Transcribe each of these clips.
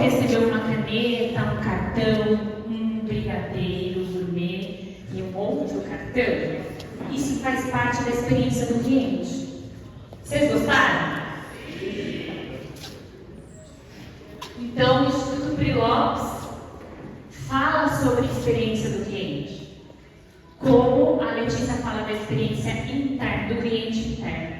recebeu uma caneta, um cartão, um brigadeiro, um gourmet e um outro cartão. Isso faz parte da experiência do cliente. Vocês gostaram? Então, o Instituto Prilopes fala sobre a experiência do cliente. Como a Letícia fala da experiência interna, do cliente interno.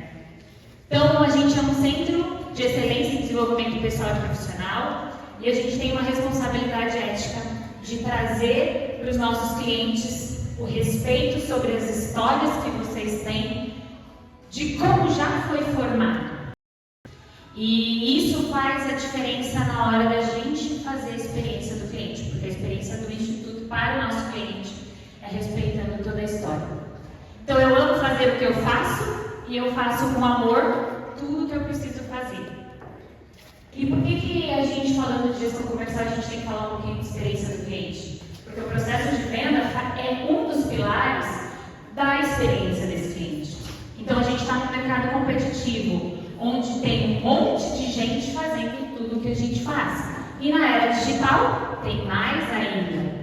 Então, a gente é um centro de excelência em desenvolvimento pessoal e profissional e a gente tem uma responsabilidade ética de trazer para os nossos clientes o respeito sobre as histórias que vocês têm, de como já foi formado. E isso faz a diferença na hora da gente fazer a experiência do cliente, porque a experiência do Instituto para o nosso cliente é respeitando toda a história. Então eu amo fazer o que eu faço e eu faço com amor tudo o que eu preciso fazer. E por que a gente, falando de gestão comercial, a gente tem que falar um pouquinho de experiência do cliente? Porque o processo de venda é um dos pilares da experiência desse cliente. Então a gente está no mercado competitivo, onde tem um monte de gente fazendo tudo o que a gente faz. E na era digital, tem mais ainda.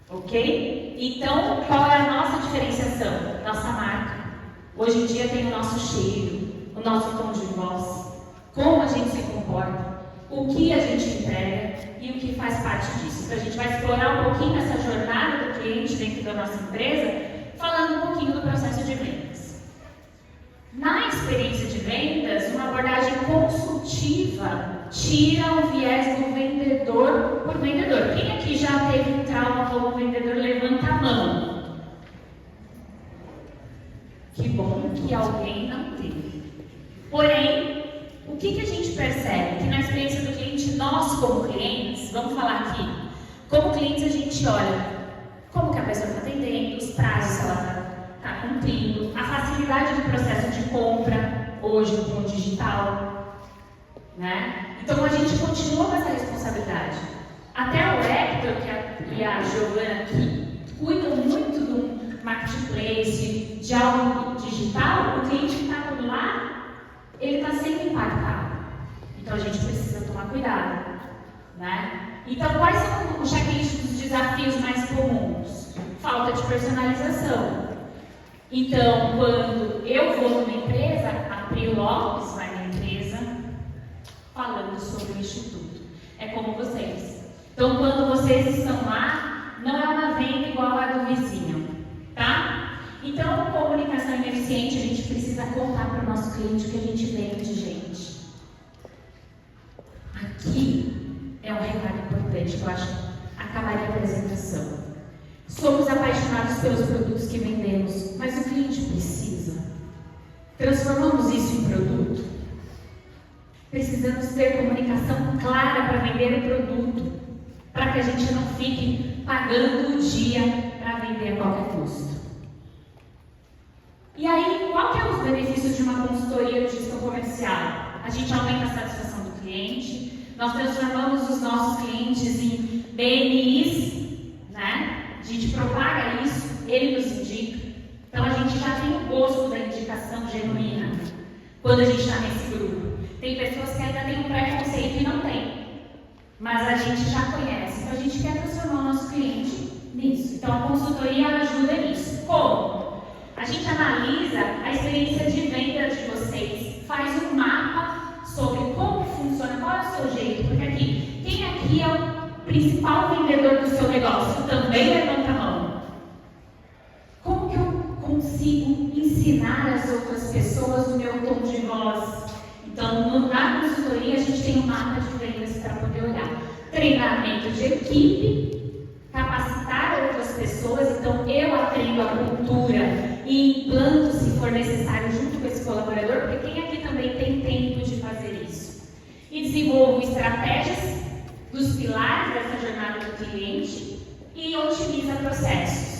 Ok? Então, qual é a nossa diferenciação? Nossa marca. Hoje em dia tem o nosso cheiro, o nosso tom de voz, como a gente se comporta, o que a gente entrega e o que faz parte disso. Então, a gente vai explorar um pouquinho essa jornada do cliente dentro da nossa empresa, falando um pouquinho do processo de vendas. Na experiência de vendas, uma abordagem consultiva tira o viés do vendedor por vendedor. Quem aqui já teve um trauma como vendedor? Levanta a mão. Que bom que alguém não teve. Porém, o que a gente percebe? Que na experiência do cliente, nós como clientes, vamos falar aqui, como clientes a gente olha como que a pessoa está atendendo, os prazos que ela está cumprindo, a facilidade do processo de compra, hoje com o digital, né? Então a gente continua com essa responsabilidade. Até o Hector e a Giovana, que cuidam muito do marketplace, de algo digital, o cliente que está por lá, ele está sempre impactado. Então a gente precisa tomar cuidado, né? Então quais são o checklist dos desafios mais comuns? Falta de personalização. Então, quando eu vou numa empresa, a Prilopes vai na empresa falando sobre o Instituto. É como vocês. Então, quando vocês estão lá, não é uma venda igual a do vizinho, tá? Então, comunicação ineficiente, a gente precisa contar para o nosso cliente o que a gente vende, gente. Aqui é um recado importante que eu acho que acabaria a apresentação. Somos apaixonados pelos produtos que vendemos, mas o cliente precisa. Transformamos isso em produto. Precisamos ter comunicação clara para vender o produto, para que a gente não fique pagando o dia para vender a qualquer custo. E aí, qual que é os benefícios de uma consultoria de gestão comercial? A gente aumenta a satisfação do cliente, nós transformamos os nossos clientes em BNIs, né? A gente propaga isso, ele nos indica. Então a gente já tem o gosto da indicação genuína quando a gente está nesse grupo. Tem pessoas que ainda têm um preconceito e não tem, mas a gente já conhece. Então a gente quer transformar o nosso cliente nisso. Então a consultoria ajuda nisso. Como? A gente analisa a experiência de venda de vocês, faz um mapa sobre como funciona, qual é o seu jeito. Porque aqui, quem aqui é o principal vendedor do seu negócio? Também levanta a mão. Como que eu consigo ensinar as outras pessoas o meu tom de voz? Então, na consultoria, a gente tem um mapa de vendas para poder olhar. Treinamento de equipe, capacitar outras pessoas. Então, eu aprendo a cultura e implanto, se for necessário, junto com esse colaborador, porque quem aqui também tem tempo de fazer isso? E desenvolvo estratégias dos pilares dessa jornada do cliente e otimiza processos.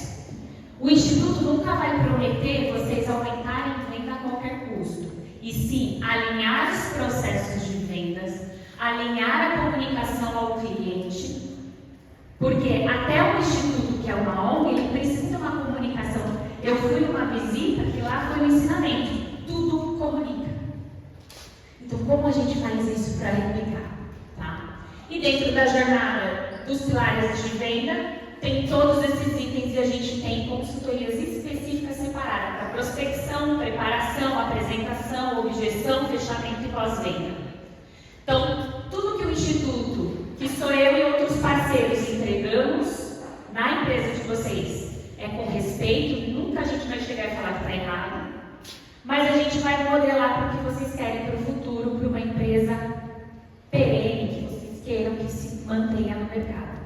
O Instituto nunca vai prometer vocês aumentarem a venda a qualquer custo, e sim alinhar os processos de vendas, alinhar a comunicação ao cliente, porque até o Instituto, que é uma ONG, ele precisa de uma comunicação. Eu fui numa visita que lá foi um ensinamento, tudo comunica. Então, como a gente faz isso para replicar? Tá? E dentro da jornada dos pilares de venda, tem todos esses itens e a gente tem consultorias específicas separadas para prospecção, preparação, apresentação, objeção, fechamento e pós-venda. Então, tudo que o Instituto, que sou eu e outros parceiros entregamos na empresa de vocês, é com respeito, nunca a gente vai chegar e falar que está errado, mas a gente vai modelar para o que vocês querem para o futuro, para uma empresa perene, que vocês queiram que se mantenha no mercado.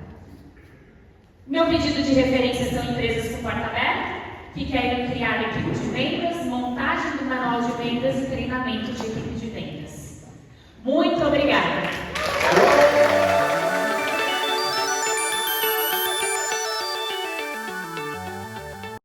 Meu pedido de referência são empresas com porta aberta, que querem criar equipe de vendas, montagem do manual de vendas e treinamento de equipe de vendas. Muito obrigada!